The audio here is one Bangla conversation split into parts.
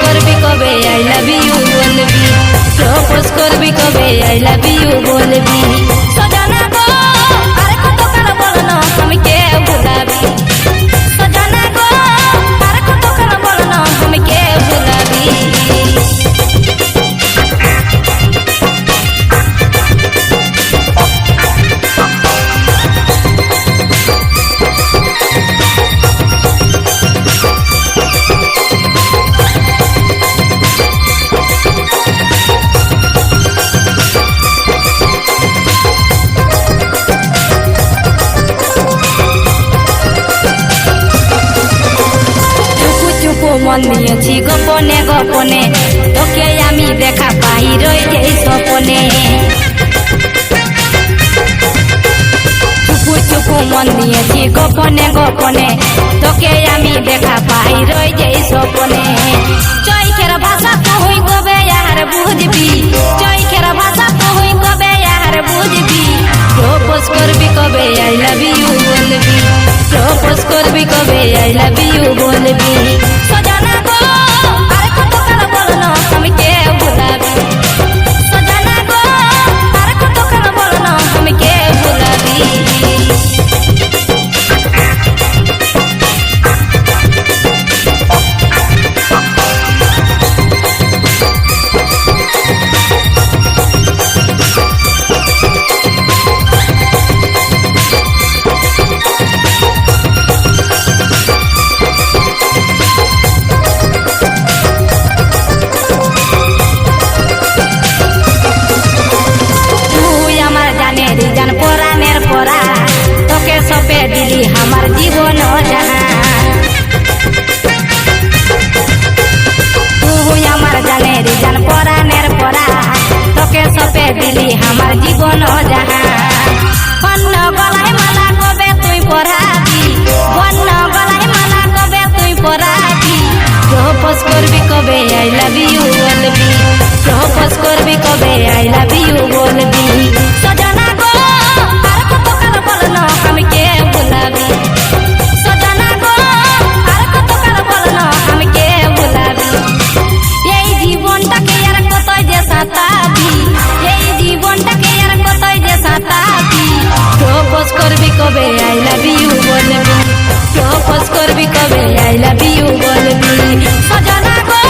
করবি কবে আই লাভ ইউ বলবি, প্রপোজ করবি কবে আই লাভ ইউ বলবি। সজনা গো আর কত কাল বলনো আমি কে ভুলাবি, সজনা গো আর কত কাল বলনো আমি কে ভুলাবি। মন দিয়েছি গোপনে গোপনে, তোকে আমি দেখা পাই রয়েছে স্বপনে। চুপু চুপু মন দিয়েছি গোপনে গোপনে, তোকে আমি দেখা পাই রয়েছে স্বপনে। চৈখের ভাষা তুই কবে আর বুঝবি, চৈখের ভাষা তুই কবে আর বুঝবি। প্রপোজ করবি কবে আই লাভ ইউ বলবি, প্রপোজ করবি কবে আই লাভ ইউ বলবি। সজনা গো আর কত কাল বলনো আমি কে ভুলাবি, সজনা গো আর কত কাল বলনো আমি কে ভুলাবি। সপে দিলি আমার জীবন জাহান, তুই আমার জানের জান পরাণের পরা, তোকে সপে দিলি আমার জীবন জাহান। বন্য গলায় মালা কবে তুই পরাবি, বন্য গলায় মালা কবে তুই পরাবি। প্রপোজ করবি কবে আই লাভ ইউ বলবি, প্রপোজ করবি কবে আই লাভ ইউ বলবি। সজনা গো আর কত কাল বলনো আমি কে ভুলাবি, সজনা গো আর কত কাল বলনো আমি কে ভুলাবি। এই জীবনটাকে আর কতই যে সাতাবি, এই জীবনটাকে আর কতই যে সাতাবি। প্রপোজ করবি কবে আই লাভ ইউ বলবি, প্রপোজ করবি কবে আই লাভ ইউ বলবি। সজনা গো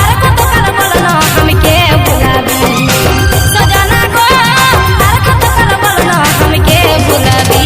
আর কত কাল বলনো আমি কে ভুলাবি, সজনা গো আর কত কাল বলনো আমি কে ভুলাবি।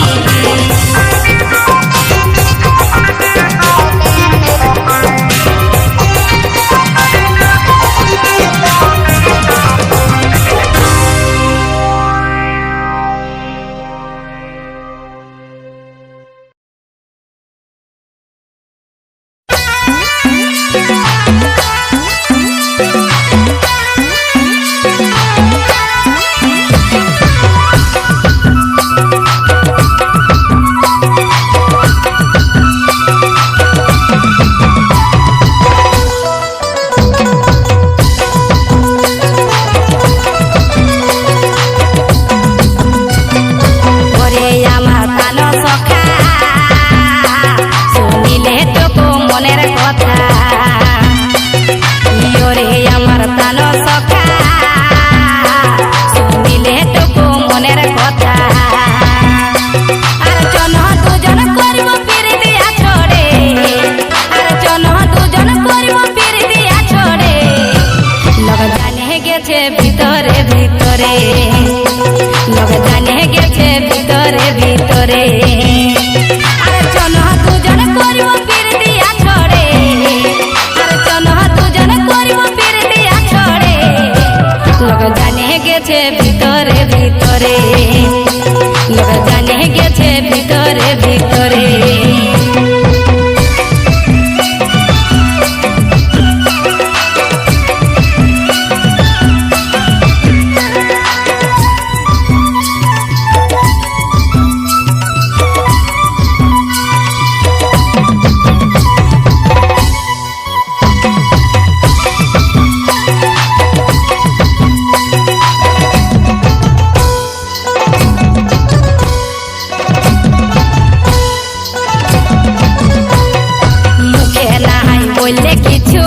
ভিতরে ভিতরে লোক জানে গেছে ভিতরে ভিতরে। আর চল দুজন করিব পীর দিয়া ছড়ে, আর চল দুজন করিব পীর দিয়া ছড়ে। লোক জানে গেছে ভিতরে ভিতরে, লোক জানে গেছে ভিতরে ভিতরে। বললে কিছু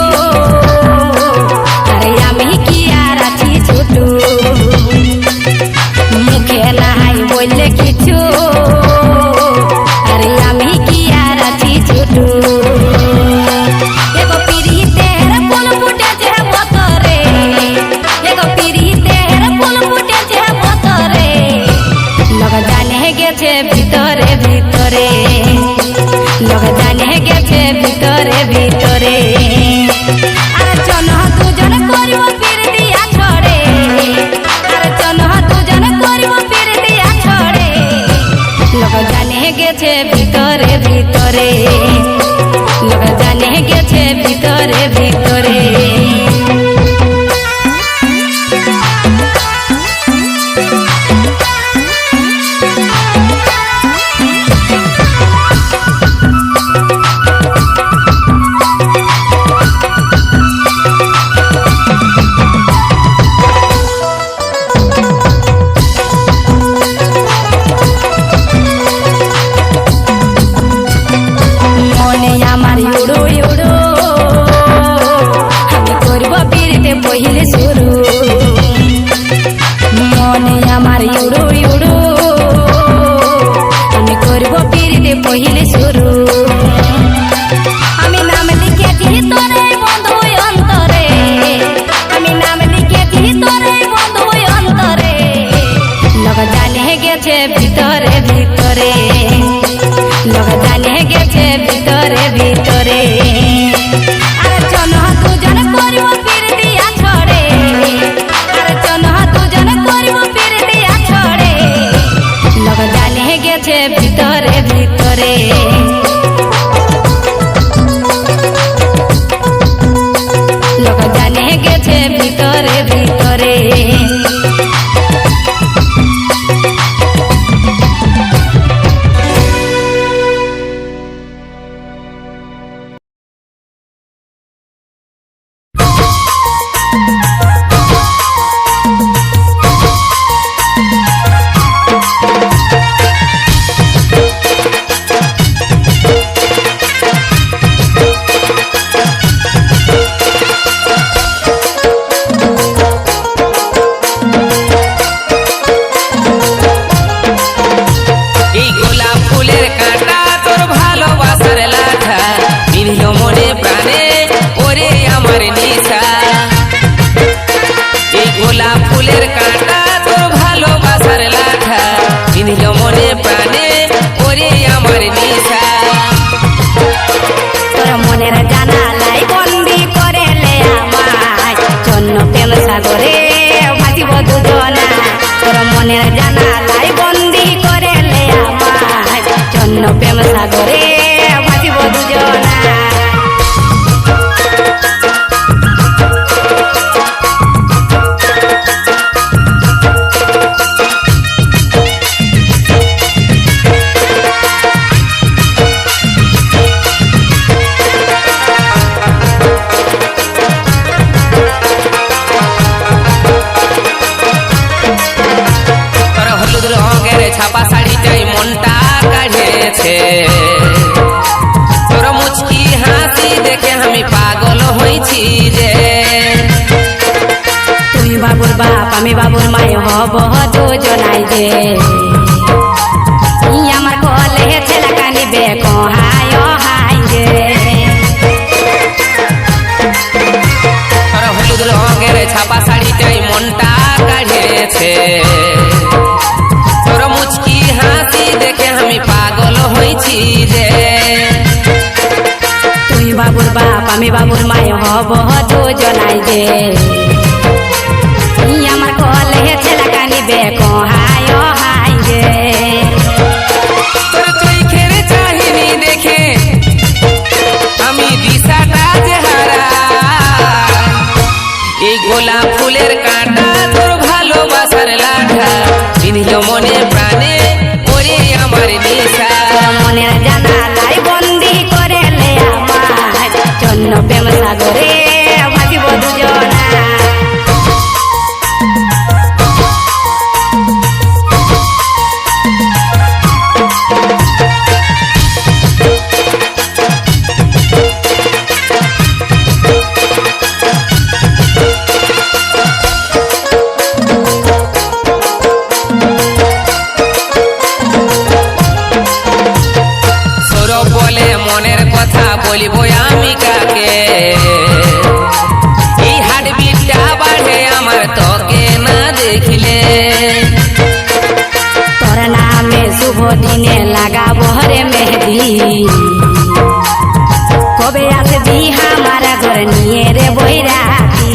আমার নিশা। এই গোলাপ ফুলের কাঁটা তোর ভালোবাসার লাঠা, বিঁধল মনে প্রাণে ওরে আমার নিশা। তোর মনের জানালাই বন্দি করে লে আমায়, জন্য প্রেম সাগরে ভাসিব দুজনা। তোর মনের জানালাই বন্দি করে লে আমায়, জন্য প্রেম সাগরে ভাসিব দুজনা। ছাপা শাড়িটাই মনটা কাঢ়েছে, তোর মুচকি হাসি দেখে আমি পাগল হয়েছি যে। তুই বাবুর বাপ আমি বাবুর মায় হব দুজনাই যে। আমার কলে ছেলে কানিবে কহায় হাই যে। তোর হলুদ রঙের ছাপা শাড়িটাই মনটা কাঢ়েছে, তোর মুচকি হাসি দেখে আমি পাগল হয়েছি যে। তুই বাবুর বাপ আমি বাবুর মায় হব দুজনাই যে। আমার কলে ছেলে কানিবে কহায় হাই যে। তোর চোখের চাহিনি দেখে আমি দিশাটা যে হারা। এই গোলাপ ফুলের কাঁটা তোর ভালোবাসার লাঠা, বিঁধল মনে প্রাণে ওরে আমার নিশা। মনের জানালাই বন্দি করে লে আমায়, জন্য প্রেম সাগরে ভাসিব দুজনা। সৌরভ বলে মনের কথা বলিব আমি কাকে, এই হার্টবিটটা বাড়ে আমার তোকে না দেখিলে। তোর নামে শুভ দিনে লাগাবো রে মেহেদি, কবে আসবি আমার ঘর নিয়ে রে বৈরাতি।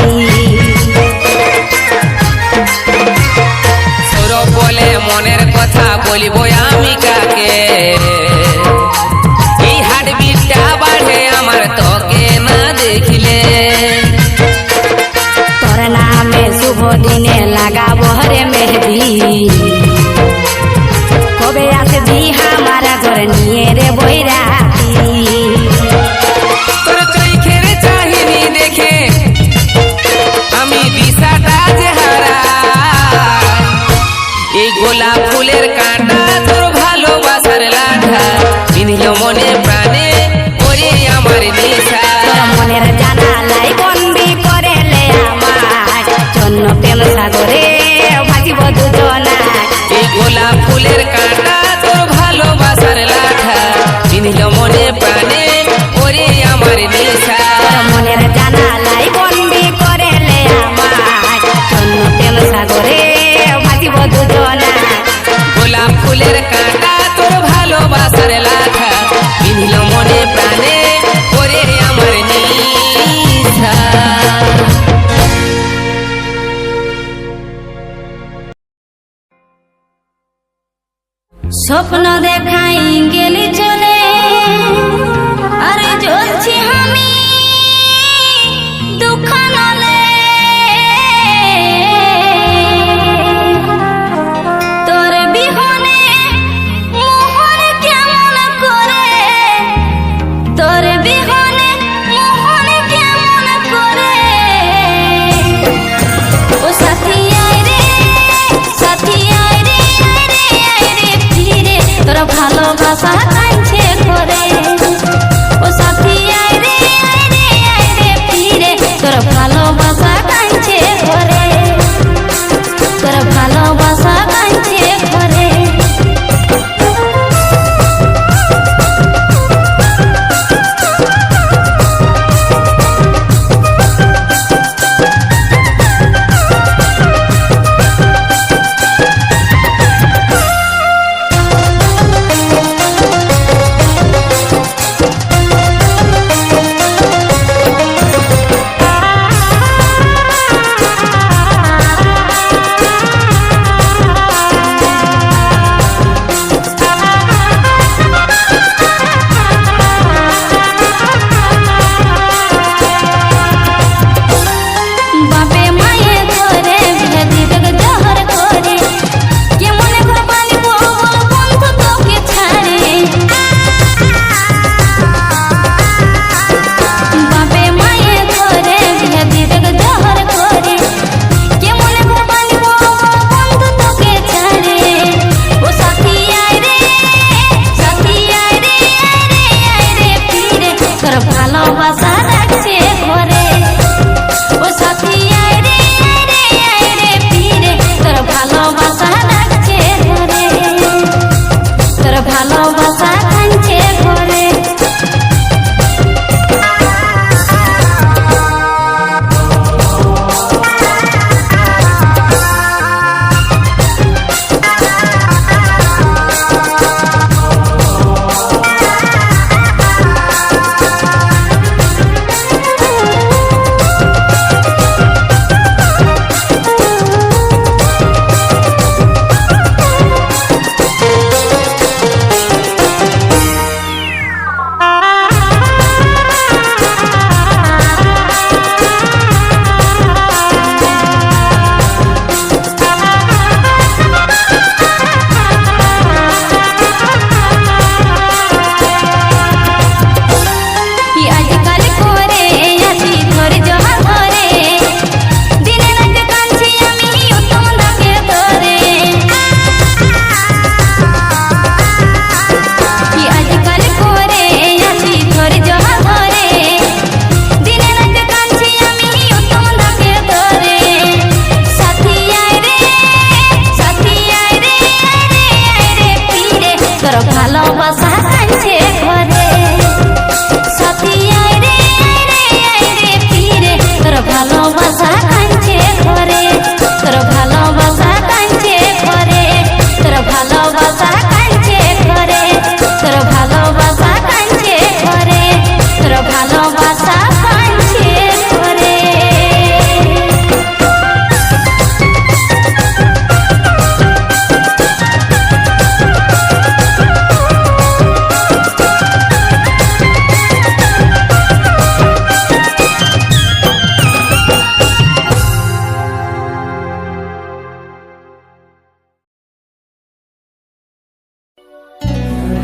সৌরভ বলে মনের কথা বলিব আমি কাকে, এই হার্টবিটটা বাড়ে আমার তোকে না দেখিলে। তোর নামে শুভ দিনে লাগাবো রে মেহেদি, কবে আসবি আমার ঘর নিয়ে রে বৈরাতি। তোর চোখের চাহিনি দেখে আমি দিশাটা যে হারা। এই গোলাপ ফুলের কাঁটা তোর ভালোবাসার লাঠা, বিঁধল মনে প্রাণে ওরে আমার নিশা। তোর মনের জানালাই বন্দি করে লে আমায়, জন্য প্রেম সাগরে ভাসিব দুজনা। এই গোলাপ ফুলের কাঁটা তোর ভালোবাসার লাঠা, বিঁধল মনে প্রাণে ওরে আমার নিশা। তোর মনের জানালাই বন্দি করে লে আমায়, জন্য প্রেম সাগরে ভাসিব দুজনা। গোলাপ ফুলের কাঁটা তোর ভালোবাসার লাঠা, বিঁধল মনে প্রাণে ওরে আমার নিশা। স্বপ্ন দেখাই গেলি চলে, আরে জ্বলছি আমি দুঃখ নলে। তোর বিহনে মোহন কেমন করে, তোর বিহনে মোহন কেমন করে। ও সাথী আয় রে, সাথী আয় রে, আয় রে, আয় রে ফিরে। তোর ভালোবাসা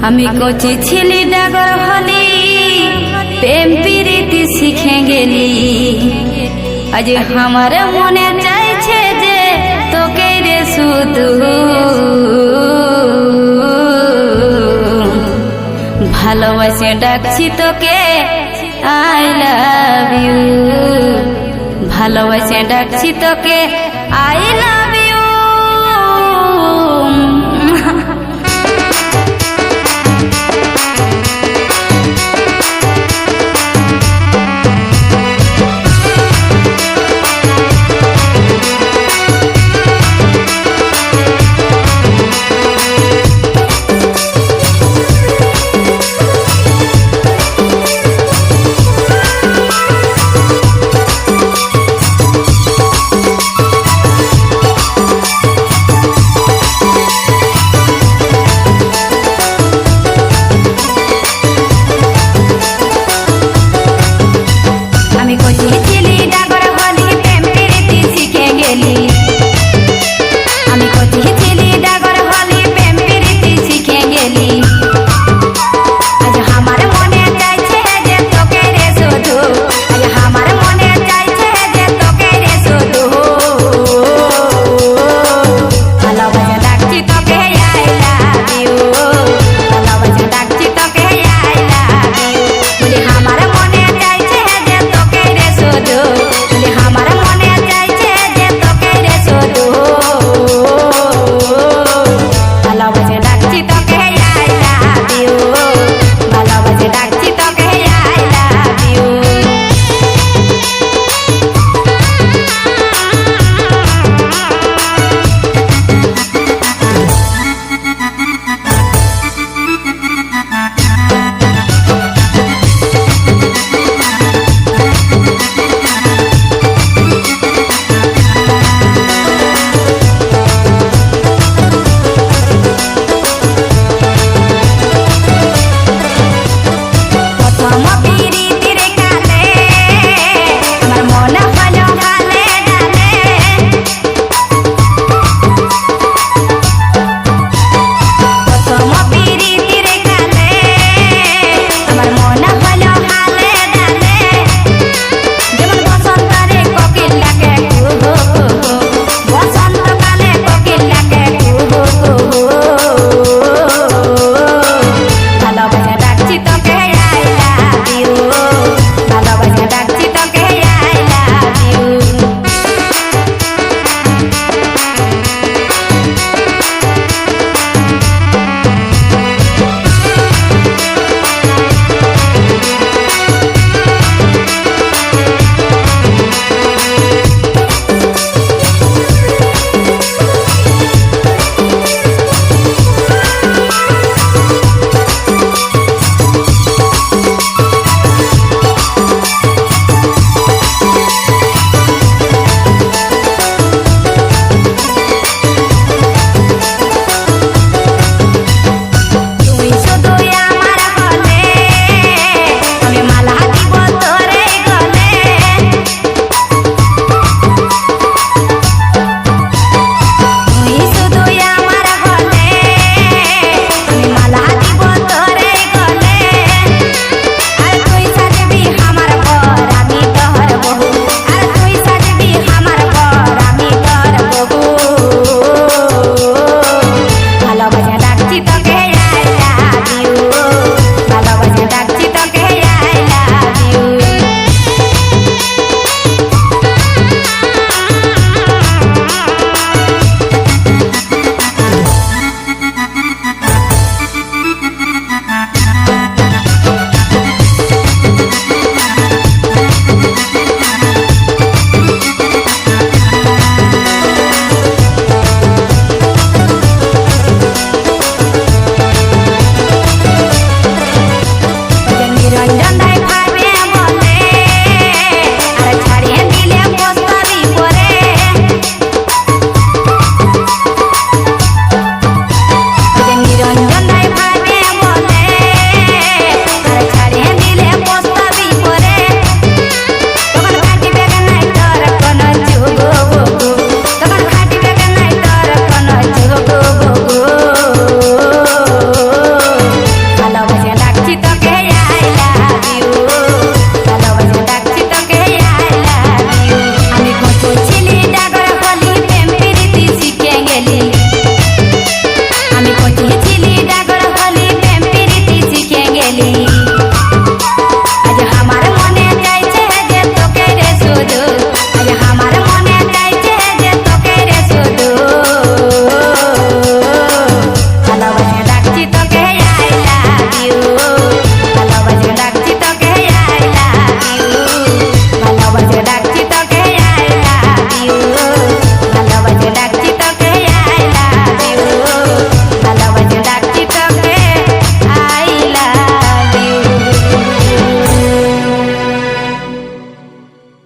আমি কচি ছিলি ডাগর হলি প্রেম প্রীতি শিখে গেলি আজ আমার মনে চাইছে যে তোকে রে শুধু ভালোবাসে ডাকছি তোকে আই লাভ ইউ ভালোবাসে ডাকছি তোকে আই লাভ ইউ আমি কচি ছিলি ডাগর হলি প্রেম প্রীতি শিখে গেলি